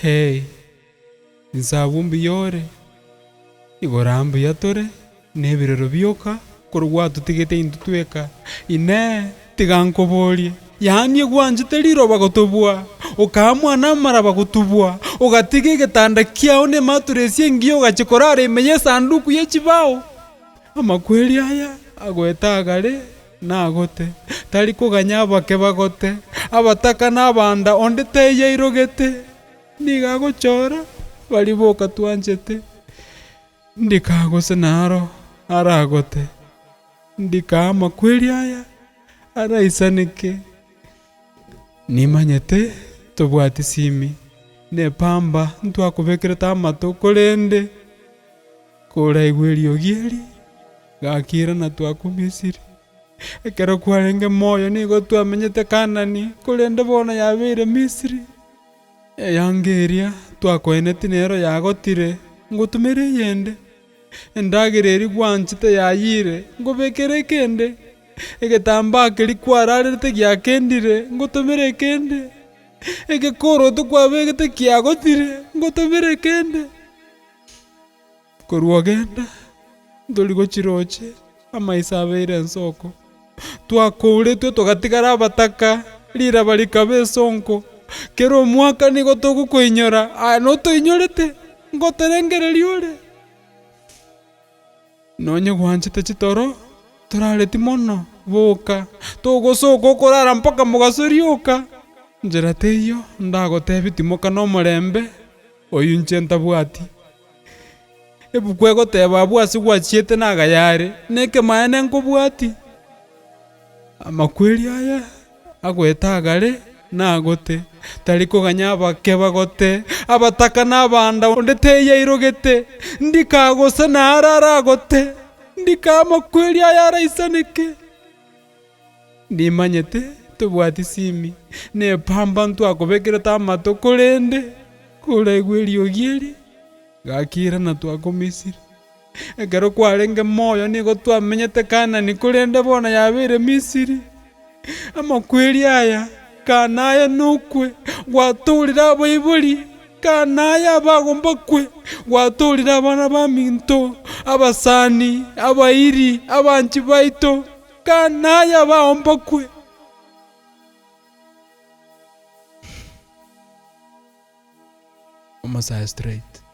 Hey, nsabumbi yore igorambu yatore nebirero bioka korwa tutigete intutweka ine tigankoborie yani egwanjete riroba gotobwa okamwana maraba gotubwa ogatiga egetanda kiao ne maturesi engio gachikorara emenye sanduku yechibao amakweri aya agwetagare nagote tari koganya abake bagote abataka n'abanda onde teye irogete nigagochora bari boka twanchete ndikagose naro aragote ndika amakweri aya araisanike nimanyete tobwati simi nepamba ntwakubekerete amato korende koraigweri ogieri gakira na twakumisiri ekero kwarenge moyo nigo twamenyete Kanani korende bona yabeire Misiri eyangeria twakoeneti nero yagotire ngotumere yende endagereri gwanchite yayire ngobekere kende egetamba keri kwararete giakendire ngotumere kende egekoro tukwabegete kiagotire ngotumere kende korwagenda ndori gochiroche amaisa abeire nsoko twakouretwe tugatigara abataka riraba rikaba esonko kero omwaka nigo togokoinyora notoinyorete ngoterengereri ore nonye gwanchete chitoro torareti mono boka togosoka okorara mpaka mogasori oka njera teiyo ndagotebi timoka nomorembe oyu nche ntabwati ebuku egoteba abwasi gwachiete nagayare nekemaene nkobwati amakweri aya agwetagare nagote tari koganya abake bagote abataka n'abanda onde teye irogete ndikagose nararagote ndika amakweri aya araisanike nimanyete tobwati simi nepamba ntwakobekerete amato korende koraigweri ogieri gakira na twakomisiri ekero kwarenge moyo nigo twamenyete Kanani korende bona yabeire Misiri amakweri aya Kanaya nokwe gwaturira abaibori Kanaya bagombakwe gwaturira abana baminto abasani abairi abanchi baito Kanaya baombakwe Omosae straight.